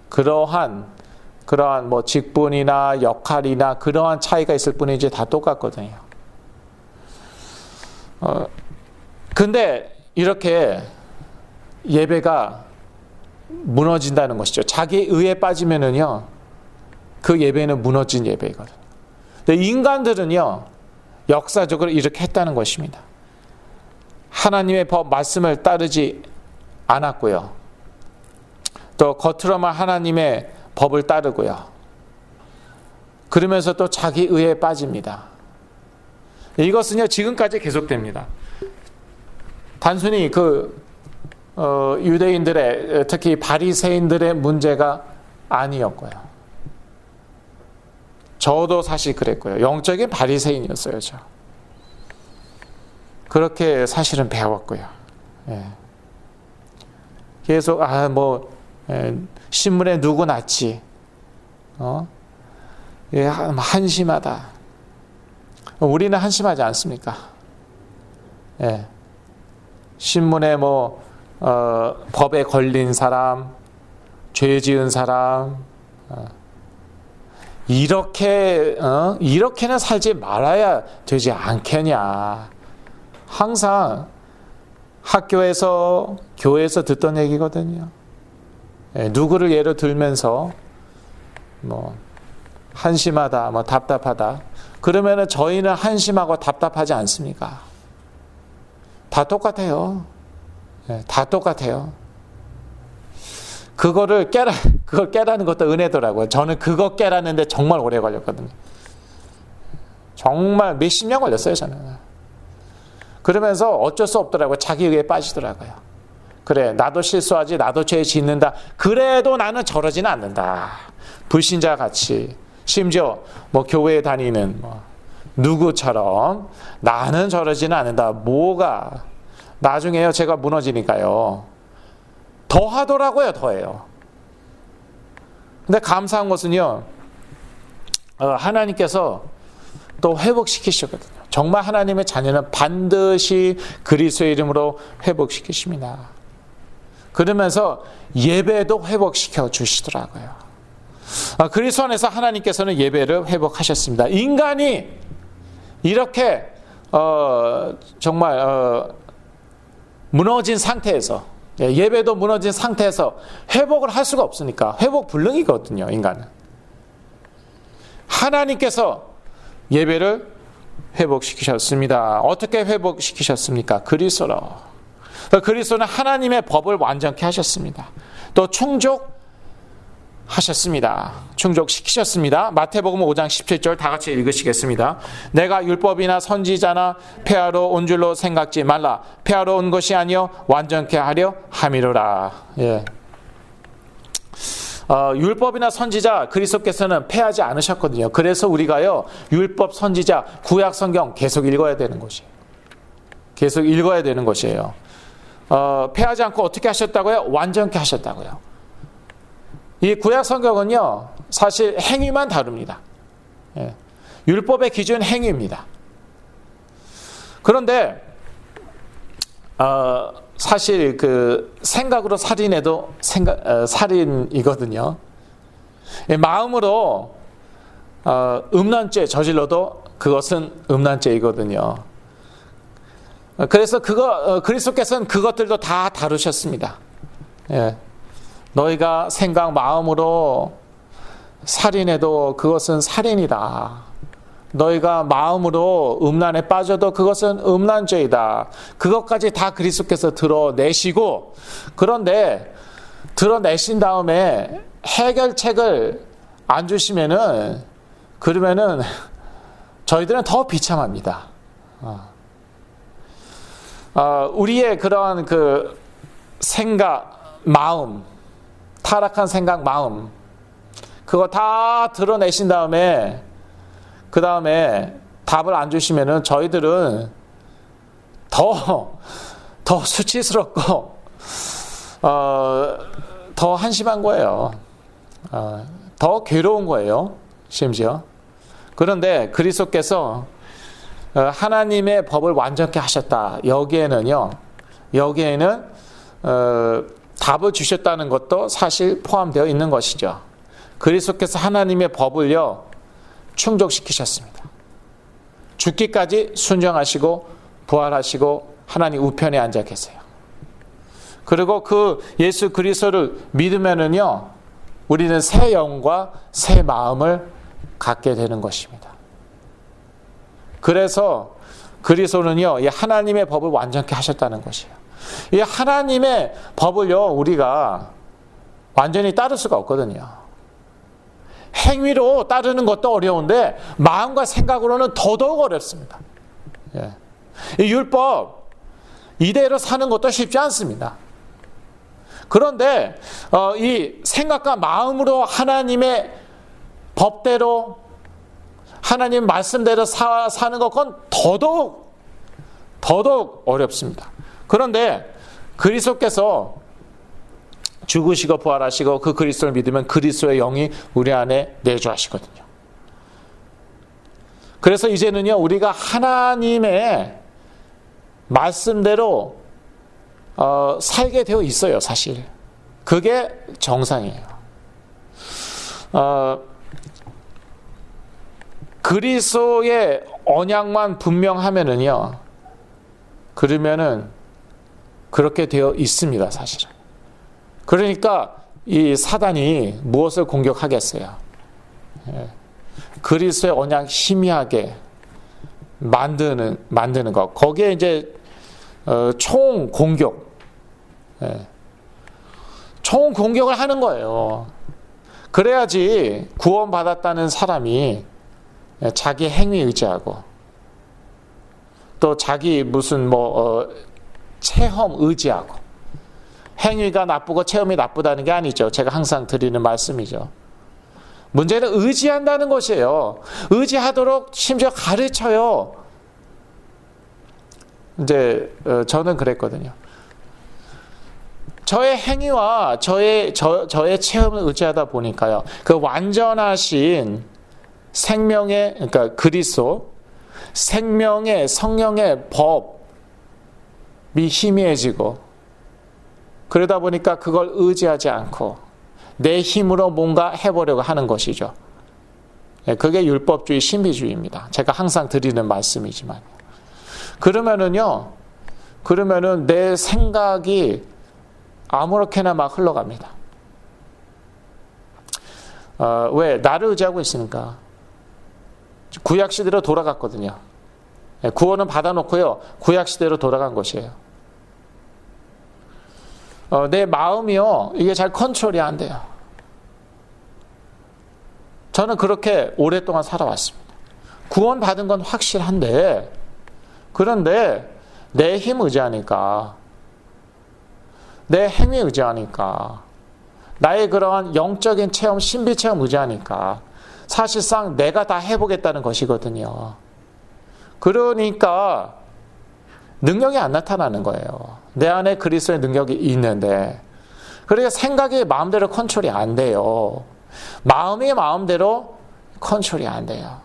그러한 직분이나 역할이나 그러한 차이가 있을 뿐이지 다 똑같거든요. 근데 이렇게 예배가 무너진다는 것이죠. 자기 의에 빠지면은요, 그 예배는 무너진 예배거든요. 근데 인간들은요, 역사적으로 이렇게 했다는 것입니다. 하나님의 법 말씀을 따르지 않았고요. 또 겉으로만 하나님의 법을 따르고요. 그러면서 또 자기 의에 빠집니다. 이것은요, 지금까지 계속됩니다. 단순히 유대인들의 특히 바리새인들의 문제가 아니었고요. 저도 사실 그랬고요. 영적인 바리새인이었어요. 저. 그렇게 사실은 배웠고요. 예. 계속 신문에 누구 났지? 예, 한심하다. 우리는 한심하지 않습니까? 예. 신문에 법에 걸린 사람, 죄 지은 사람, 이렇게는 살지 말아야 되지 않겠냐. 항상 학교에서, 교회에서 듣던 얘기거든요. 예, 누구를 예로 들면서, 한심하다, 답답하다. 그러면은 저희는 한심하고 답답하지 않습니까? 다 똑같아요. 예, 다 똑같아요. 그걸 깨라는 것도 은혜더라고요. 저는 그거 깨라는데 정말 오래 걸렸거든요. 정말 몇십 년 걸렸어요, 저는. 그러면서 어쩔 수 없더라고요. 자기 의에 빠지더라고요. 그래, 나도 실수하지, 나도 죄 짓는다. 그래도 나는 저러지는 않는다. 불신자 같이, 심지어 교회에 다니는 누구처럼 나는 저러지는 않는다. 뭐가 나중에요, 제가 무너지니까요. 더 하더라고요, 더해요. 근데 감사한 것은요, 하나님께서 또 회복시키셨거든요. 정말 하나님의 자녀는 반드시 그리스도의 이름으로 회복시키십니다. 그러면서 예배도 회복시켜 주시더라고요. 그리스도 안에서 하나님께서는 예배를 회복하셨습니다. 인간이 이렇게 정말 무너진 상태에서, 예배도 무너진 상태에서 회복을 할 수가 없으니까 회복 불능이거든요, 인간은. 하나님께서 예배를 회복시키셨습니다. 어떻게 회복시키셨습니까? 그리스도로. 그리스도는 하나님의 법을 완전케 하셨습니다. 또 충족하셨습니다. 충족시키셨습니다. 마태복음 5장 17절 다 같이 읽으시겠습니다. 내가 율법이나 선지자나 폐하러 온 줄로 생각지 말라. 폐하러 온 것이 아니요 완전케 하려 함이로라. 예. 율법이나 선지자 그리스도께서는 폐하지 않으셨거든요. 그래서 우리가요, 율법, 선지자, 구약 성경 계속 읽어야 되는 것이에요. 계속 읽어야 되는 것이에요. 폐하지 않고 어떻게 하셨다고요? 완전케 하셨다고요. 이 구약 성경은요, 사실 행위만 다룹니다. 예. 율법의 기준 행위입니다. 그런데 사실 생각으로 살인해도 살인이거든요. 마음으로 음란죄 저질러도 그것은 음란죄이거든요. 그래서 그리스도께서는 그것들도 다 다루셨습니다. 예. 너희가 생각 마음으로 살인해도 그것은 살인이다. 너희가 마음으로 음란에 빠져도 그것은 음란죄이다. 그것까지 다 그리스도께서 드러내시고, 그런데 드러내신 다음에 해결책을 안 주시면은, 그러면은 저희들은 더 비참합니다. 우리의 그런 생각, 마음, 타락한 생각, 마음, 그거 다 드러내신 다음에, 그 다음에 답을 안 주시면은 저희들은 더 수치스럽고, 더 한심한 거예요. 더 괴로운 거예요. 심지어. 그런데 그리스도께서 하나님의 법을 완전케 하셨다. 여기에는 답을 주셨다는 것도 사실 포함되어 있는 것이죠. 그리스도께서 하나님의 법을요, 충족시키셨습니다. 죽기까지 순종하시고 부활하시고 하나님 우편에 앉아 계세요. 그리고 그 예수 그리스도를 믿으면은요, 우리는 새 영과 새 마음을 갖게 되는 것입니다. 그래서 그리스도는요, 이 하나님의 법을 완전케 하셨다는 것이에요. 이 하나님의 법을요, 우리가 완전히 따를 수가 없거든요. 행위로 따르는 것도 어려운데 마음과 생각으로는 더더욱 어렵습니다. 예. 이 율법 이대로 사는 것도 쉽지 않습니다. 그런데 이 생각과 마음으로 하나님의 법대로 하나님 말씀대로 사는 것건 더더욱 어렵습니다. 그런데 그리스도께서 죽으시고 부활하시고 그 그리스도를 믿으면 그리스도의 영이 우리 안에 내주하시거든요. 그래서 이제는요, 우리가 하나님의 말씀대로 살게 되어 있어요, 사실. 그게 정상이에요. 그리스도의 언약만 분명하면은요, 그러면은 그렇게 되어 있습니다, 사실은. 그러니까 이 사단이 무엇을 공격하겠어요? 그리스도의 언약 희미하게 만드는 것. 거기에 이제 총 공격을 하는 거예요. 그래야지 구원받았다는 사람이 자기 행위 의지하고 또 자기 무슨 체험 의지하고, 행위가 나쁘고 체험이 나쁘다는 게 아니죠. 제가 항상 드리는 말씀이죠. 문제는 의지한다는 것이에요. 의지하도록 심지어 가르쳐요. 이제 저는 그랬거든요. 저의 행위와 저의 체험을 의지하다 보니까요, 그 완전하신 생명의, 그러니까 그리스도 생명의 성령의 법이 희미해지고, 그러다 보니까 그걸 의지하지 않고 내 힘으로 뭔가 해보려고 하는 것이죠. 그게 율법주의, 신비주의입니다. 제가 항상 드리는 말씀이지만. 그러면은 내 생각이 아무렇게나 막 흘러갑니다. 왜? 나를 의지하고 있으니까. 구약시대로 돌아갔거든요. 구원은 받아놓고요, 구약시대로 돌아간 것이에요. 내 마음이요, 이게 잘 컨트롤이 안 돼요. 저는 그렇게 오랫동안 살아왔습니다. 구원 받은 건 확실한데, 그런데 내 힘 의지하니까, 내 행위 의지하니까, 나의 그러한 영적인 체험, 신비 체험 의지하니까 사실상 내가 다 해보겠다는 것이거든요. 그러니까 능력이 안 나타나는 거예요. 내 안에 그리스도의 능력이 있는데, 그러니까 생각이 마음대로 컨트롤이 안 돼요. 마음이 마음대로 컨트롤이 안 돼요.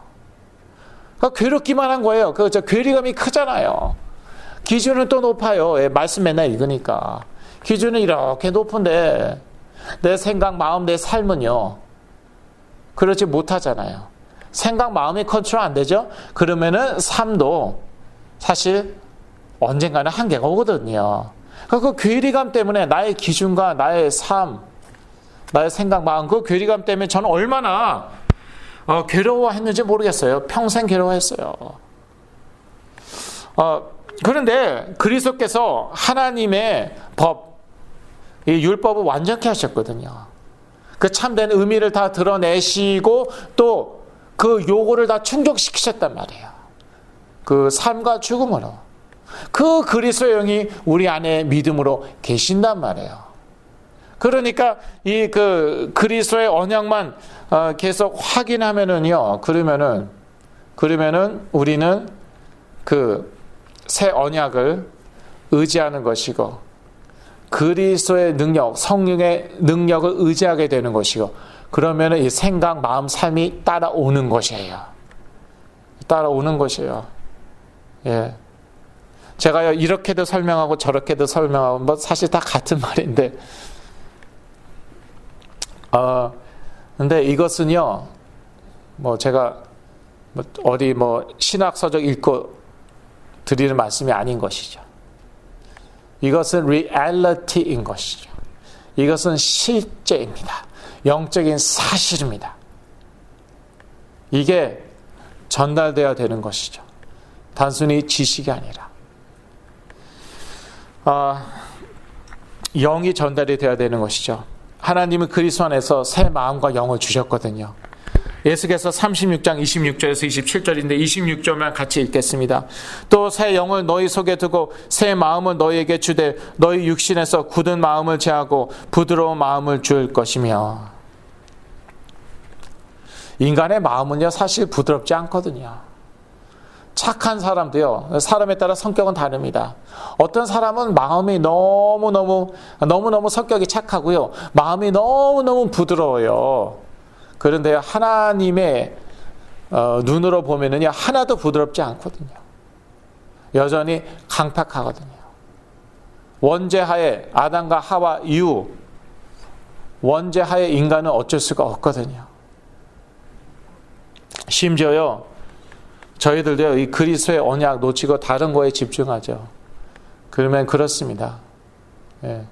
그러니까 괴롭기만 한 거예요. 괴리감이 크잖아요. 기준은 또 높아요. 말씀 맨날 읽으니까. 기준은 이렇게 높은데 내 생각, 마음, 내 삶은요, 그렇지 못하잖아요. 생각, 마음이 컨트롤 안 되죠? 그러면은 삶도 사실 언젠가는 한계가 오거든요. 그 괴리감 때문에 나의 기준과 나의 삶, 나의 생각, 마음, 그 괴리감 때문에 저는 얼마나 괴로워했는지 모르겠어요. 평생 괴로워했어요. 그런데 그리스도께서 하나님의 법, 이 율법을 완전케 하셨거든요. 그 참된 의미를 다 드러내시고 또 그 요구를 다 충족시키셨단 말이에요. 그 삶과 죽음으로. 그 그리스도의 영이 우리 안에 믿음으로 계신단 말이에요. 그러니까 이 그리스도의 언약만 계속 확인하면은요, 그러면은 우리는 그 새 언약을 의지하는 것이고, 그리스도의 능력, 성령의 능력을 의지하게 되는 것이고, 그러면은 이 생각, 마음, 삶이 따라오는 것이에요. 따라오는 것이에요. 예. 제가요, 이렇게도 설명하고 저렇게도 설명하고, 사실 다 같은 말인데, 근데 이것은요, 제가 어디 신학서적 읽고 드리는 말씀이 아닌 것이죠. 이것은 리얼리티인 것이죠. 이것은 실제입니다. 영적인 사실입니다. 이게 전달되어야 되는 것이죠. 단순히 지식이 아니라. 영이 전달이 되어야 되는 것이죠. 하나님은 그리스도 안에서 새 마음과 영을 주셨거든요. 에스겔서 36장 26절에서 27절인데 26절만 같이 읽겠습니다. 또 새 영을 너희 속에 두고 새 마음을 너희에게 주되 너희 육신에서 굳은 마음을 제하고 부드러운 마음을 줄 것이며. 인간의 마음은요 사실 부드럽지 않거든요. 착한 사람도요 사람에 따라 성격은 다릅니다. 어떤 사람은 마음이 너무너무 성격이 착하고요 마음이 너무너무 부드러워요. 그런데 하나님의 눈으로 보면은요 하나도 부드럽지 않거든요. 여전히 강팍하거든요. 원죄하에 아담과 하와 이후 원죄하에 인간은 어쩔 수가 없거든요. 심지어요 저희들도요 이 그리스도의 언약 놓치고 다른 거에 집중하죠. 그러면 그렇습니다. 예.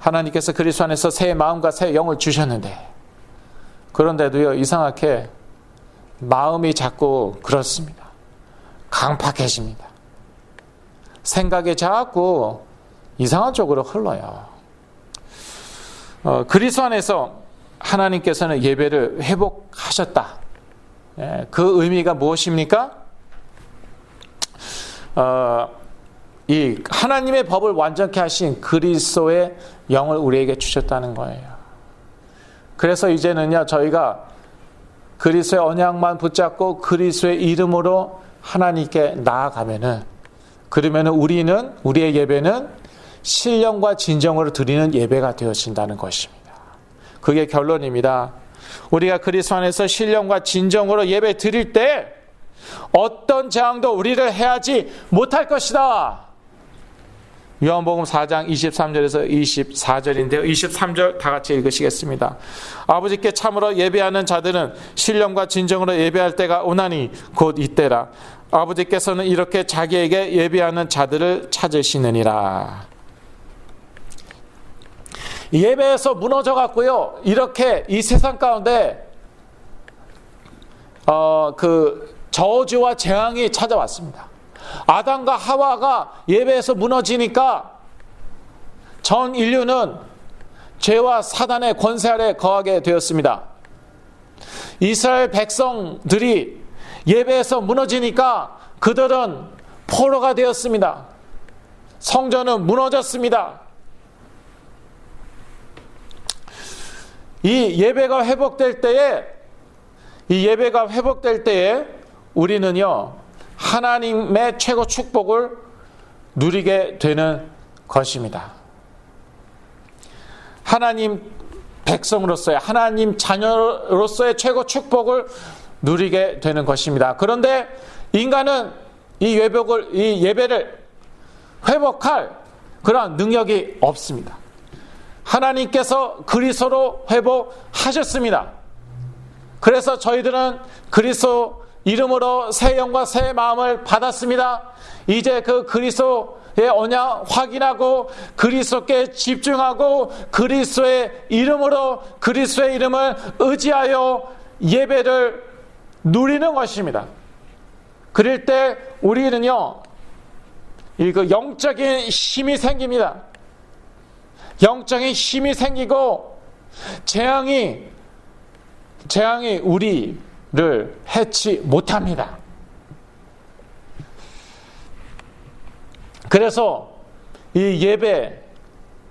하나님께서 그리스도 안에서 새 마음과 새 영을 주셨는데 그런데도요 이상하게 마음이 자꾸 그렇습니다. 강팍해집니다. 생각이 자꾸 이상한 쪽으로 흘러요. 그리스도 안에서 하나님께서는 예배를 회복하셨다. 그 의미가 무엇입니까? 이 하나님의 법을 완전케 하신 그리스도의 영을 우리에게 주셨다는 거예요. 그래서 이제는요 저희가 그리스도의 언약만 붙잡고 그리스도의 이름으로 하나님께 나아가면은 그러면은 우리의 예배는 신령과 진정으로 드리는 예배가 되어진다는 것입니다. 그게 결론입니다. 우리가 그리스도 안에서 신령과 진정으로 예배 드릴 때 어떤 재앙도 우리를 해하지 못할 것이다. 요한복음 4장 23절에서 24절인데요. 23절 다 같이 읽으시겠습니다. 아버지께 참으로 예배하는 자들은 신령과 진정으로 예배할 때가 오나니 곧 이때라. 아버지께서는 이렇게 자기에게 예배하는 자들을 찾으시느니라. 예배에서 무너져 갖고요. 이렇게 이 세상 가운데 그 저주와 재앙이 찾아왔습니다. 아담과 하와가 예배에서 무너지니까 전 인류는 죄와 사단의 권세 아래 거하게 되었습니다. 이스라엘 백성들이 예배에서 무너지니까 그들은 포로가 되었습니다. 성전은 무너졌습니다. 이 예배가 회복될 때에 우리는요 하나님의 최고 축복을 누리게 되는 것입니다. 하나님 백성으로서의 하나님 자녀로서의 최고 축복을 누리게 되는 것입니다. 그런데 인간은 이 예배를 회복할 그런 능력이 없습니다. 하나님께서 그리스도로 회복하셨습니다. 그래서 저희들은 그리스도 이름으로 새 영과 새 마음을 받았습니다. 이제 그 그리스도의 언약 확인하고 그리스도께 집중하고 그리스도의 이름을 의지하여 예배를 누리는 것입니다. 그럴 때 우리는요 그 영적인 힘이 생깁니다. 영적인 힘이 생기고 재앙이 우리를 해치 못합니다. 그래서 이 예배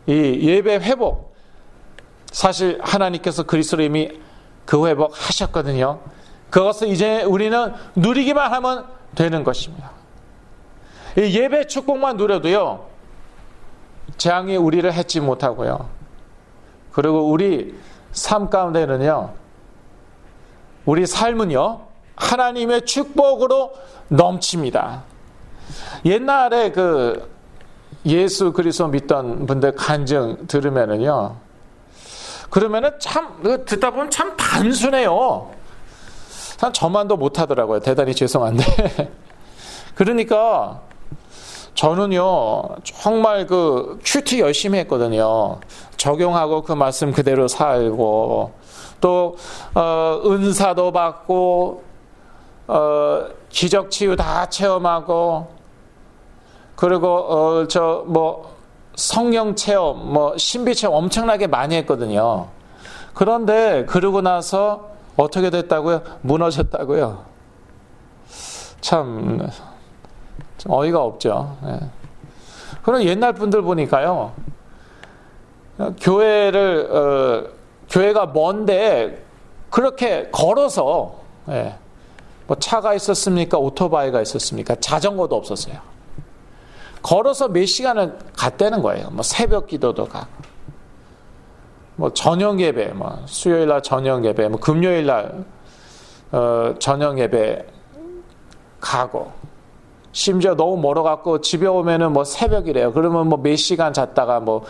회복, 사실 하나님께서 그리스도로 이미 그 회복하셨거든요. 그것을 이제 우리는 누리기만 하면 되는 것입니다. 이 예배 축복만 누려도요 재앙이 우리를 해치 못하고요. 그리고 우리 삶 가운데는요 우리 삶은요 하나님의 축복으로 넘칩니다. 옛날에 그 예수 그리스도 믿던 분들 간증 들으면은요 그러면은 참 듣다 보면 참 단순해요. 난 저만도 못하더라고요. 대단히 죄송한데 그러니까 저는요 정말 그 큐티 열심히 했거든요. 적용하고 그 말씀 그대로 살고 또 은사도 받고 기적 치유 다 체험하고 그리고 성령 체험 신비 체험 엄청나게 많이 했거든요. 그런데 그러고 나서 어떻게 됐다고요? 무너졌다고요. 참 어이가 없죠. 예. 그럼 옛날 분들 보니까요, 교회가 먼데 그렇게 걸어서, 예, 뭐 차가 있었습니까? 오토바이가 있었습니까? 자전거도 없었어요. 걸어서 몇 시간을 갔다는 거예요. 뭐 새벽 기도도 가고, 뭐 저녁 예배, 뭐 수요일 날 저녁 예배, 뭐 금요일 날 저녁 예배 가고, 심지어 너무 멀어갖고 집에 오면은 뭐 새벽이래요. 그러면 뭐 몇 시간 잤다가 뭐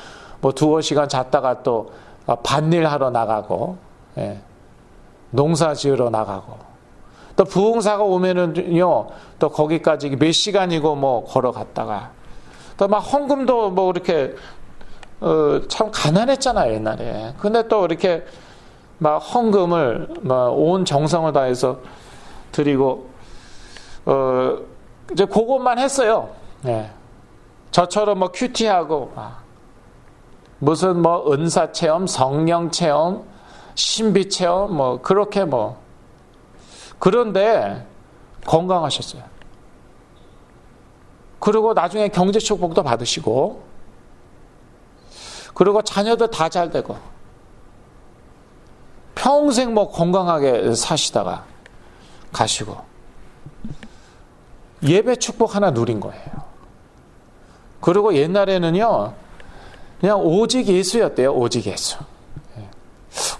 두어 시간 잤다가 또 밭일 하러 나가고, 예, 농사 지으러 나가고, 또 부흥사가 오면은요, 또 거기까지 몇 시간이고 뭐 걸어갔다가, 또 막 헌금도 뭐 이렇게 참 가난했잖아요, 옛날에. 근데 또 이렇게 막 헌금을 막 온 정성을 다해서 드리고, 이제 그것만 했어요. 예. 저처럼 뭐 큐티하고, 무슨 뭐 은사 체험, 성령 체험, 신비 체험, 뭐 그렇게 뭐. 그런데 건강하셨어요. 그리고 나중에 경제 축복도 받으시고, 그리고 자녀도 다 잘 되고, 평생 뭐 건강하게 사시다가 가시고, 예배 축복 하나 누린 거예요. 그리고 옛날에는요, 그냥 오직 예수였대요. 오직 예수.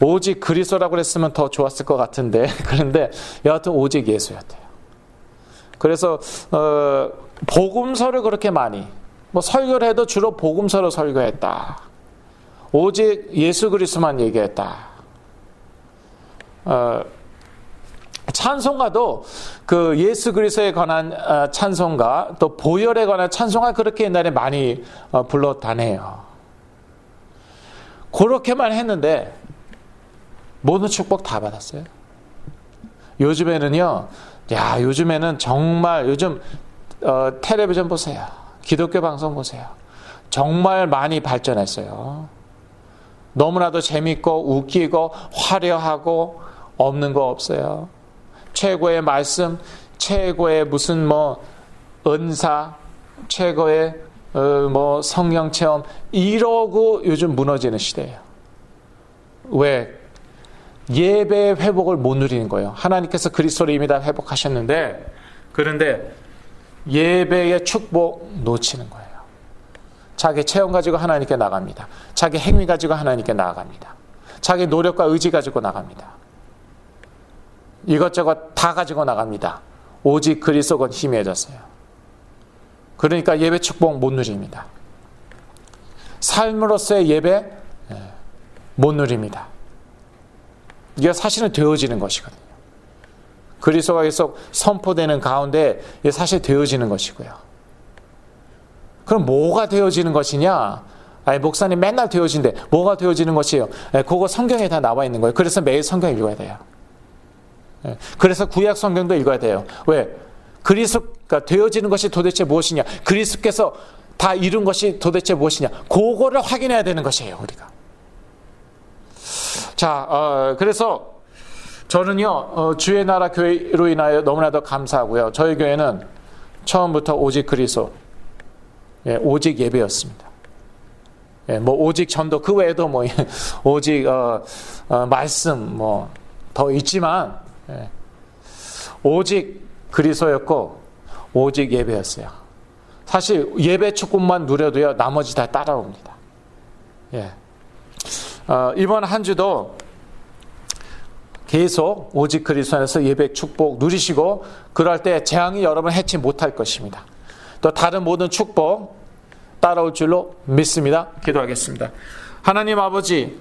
오직 그리스도라고 그랬으면 더 좋았을 것 같은데, 그런데 여하튼 오직 예수였대요. 그래서 복음서를 그렇게 많이, 뭐 설교를 해도 주로 복음서를 설교했다. 오직 예수 그리스도만 얘기했다. 찬송가도 그 예수 그리스도에 관한 찬송가, 또 보혈에 관한 찬송가 그렇게 옛날에 많이 불렀다네요. 그렇게만 했는데 모든 축복 다 받았어요. 요즘에는요, 요즘에는 정말 요즘 텔레비전 보세요. 기독교 방송 보세요. 정말 많이 발전했어요. 너무나도 재밌고 웃기고 화려하고 없는 거 없어요. 최고의 말씀, 최고의 무슨 뭐 은사, 최고의 뭐 성령 체험, 이러고 요즘 무너지는 시대예요. 왜? 예배의 회복을 못 누리는 거예요. 하나님께서 그리스도를 이미 다 회복하셨는데, 그런데 예배의 축복 놓치는 거예요. 자기 체험 가지고 하나님께 나갑니다. 자기 행위 가지고 하나님께 나아갑니다. 자기 노력과 의지 가지고 나갑니다. 이것저것 다 가지고 나갑니다. 오직 그리스도가 희미해졌어요. 그러니까 예배 축복 못 누립니다. 삶으로서의 예배 못 누립니다. 이게 사실은 되어지는 것이거든요. 그리스도가 계속 선포되는 가운데 이게 사실 되어지는 것이고요. 그럼 뭐가 되어지는 것이냐? 목사님 맨날 되어진대. 뭐가 되어지는 것이에요? 그거 성경에 다 나와 있는 거예요. 그래서 매일 성경 읽어야 돼요. 그래서 구약 성경도 읽어야 돼요. 왜? 그리스도가 되어지는 것이 도대체 무엇이냐? 그리스도께서 다 이룬 것이 도대체 무엇이냐? 그거를 확인해야 되는 것이에요, 우리가. 자, 그래서 저는요, 주의 나라 교회로 인하여 너무나도 감사하고요. 저희 교회는 처음부터 오직 그리스도, 오직 예배였습니다. 뭐 오직 전도, 그 외에도 뭐 오직 말씀 뭐 더 있지만, 오직 그리스도였고 오직 예배였어요. 사실 예배 축복만 누려도요, 나머지 다 따라옵니다. 이번 한 주도 계속 오직 그리스도 안에서 예배 축복 누리시고, 그럴 때 재앙이 여러분 해치 못할 것입니다. 또 다른 모든 축복 따라올 줄로 믿습니다. 기도하겠습니다. 하나님 아버지,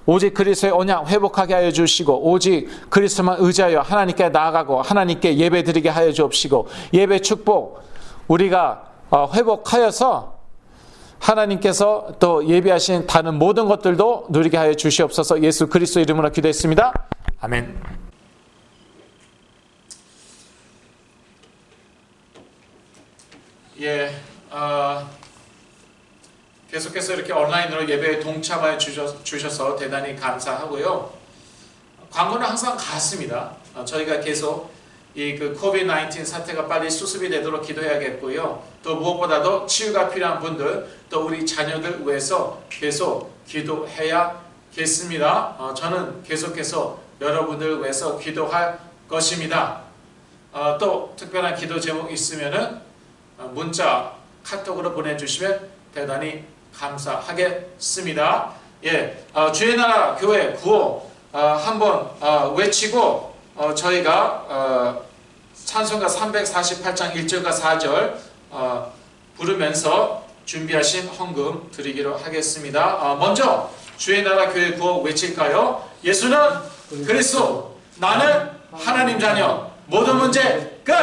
오직 그리스도의 언약 회복하게 하여 주시고, 오직 그리스도만 의지하여 하나님께 나아가고 하나님께 예배 드리게 하여 주옵시고, 예배 축복 우리가 회복하여서 하나님께서 또 예비하신 다른 모든 것들도 누리게 하여 주시옵소서. 예수 그리스도 이름으로 기도했습니다. 아멘. 계속해서 이렇게 온라인으로 예배에 동참하여 주셔서 대단히 감사하고요. 광고는 항상 같습니다. 저희가 계속 이 그 코비드-19 사태가 빨리 수습이 되도록 기도해야겠고요. 또 무엇보다도 치유가 필요한 분들, 또 우리 자녀들 위해서 계속 기도해야겠습니다. 저는 계속해서 여러분들 위해서 기도할 것입니다. 또 특별한 기도 제목 있으면은 문자, 카톡으로 보내주시면 대단히 감사하겠습니다. 예, 주의 나라 교회 구호 한번 외치고 저희가 찬송가 348장 1절과 4절 부르면서 준비하신 헌금 드리기로 하겠습니다. 먼저 주의 나라 교회 구호 외칠까요? 예수는 그리스도, 나는 하나님 자녀, 모든 문제 끝!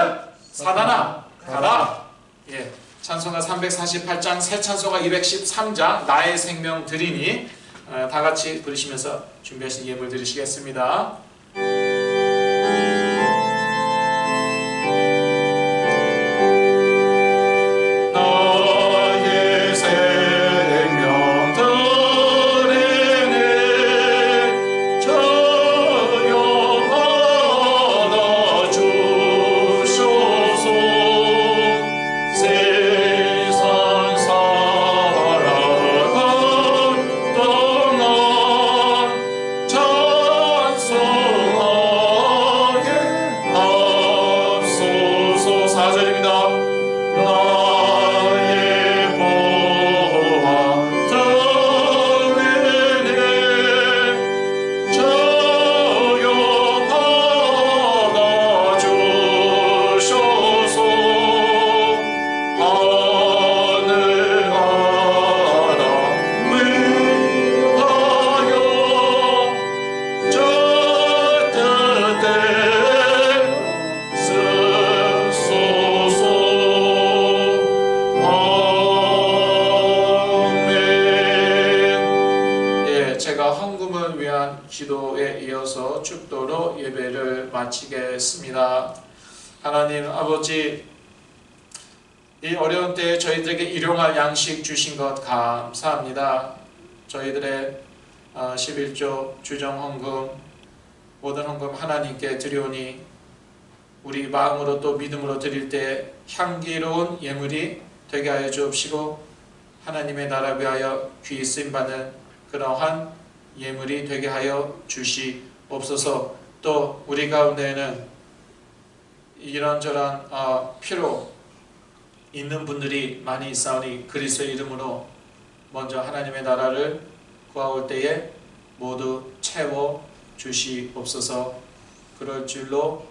사단아 가라. 예, 찬송가 348장, 새 찬송가 213장 나의 생명 드리니 다 같이 부르시면서 준비하신 예물 드리시겠습니다. 나의 생명 드리니 저여 받아 주소서. 세상 살아간 동안 찬송하게 앞서서. 4절입니다. 나의 보화 드리니 저여 받아 주소서. 하늘 아담을 위하여 저 뜻에 쓰소서. 아멘. 예, 제가 헌금을 위한 기도에 이어서 축도로 예배를 마치겠습니다. 하나님 아버지, 이 어려운 때에 저희들에게 일용할 양식 주신 것 감사합니다. 저희들의 11조 주정 헌금, 모든 헌금 하나님께 드리오니 우리 마음으로 또 믿음으로 드릴 때 향기로운 예물이 되게 하여 주옵시고 하나님의 나라 위하여 귀히 쓰임받는 그러한 예물이 되게 하여 주시옵소서. 또 우리 가운데에는 이런저런 필요 있는 분들이 많이 있사오니 그리스도의 이름으로 먼저 하나님의 나라를 구하올 때에 모두 채워 주시옵소서. 그럴 줄로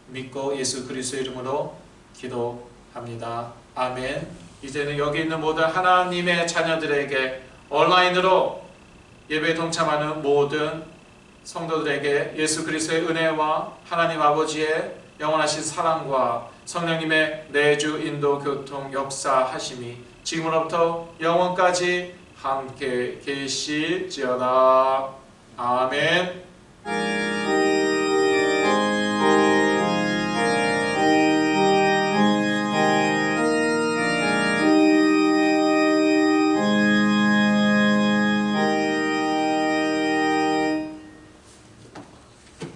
믿고 예수 그리스도의 이름으로 기도합니다. 아멘. 이제는 여기 있는 모든 하나님의 자녀들에게 온라인으로 예배에 동참하는 모든 성도들에게 예수 그리스도의 은혜와 하나님 아버지의 영원하신 사랑과 성령님의 내주 인도 교통 역사하심이 지금으로부터 영원까지 함께 계실지어다. 아멘.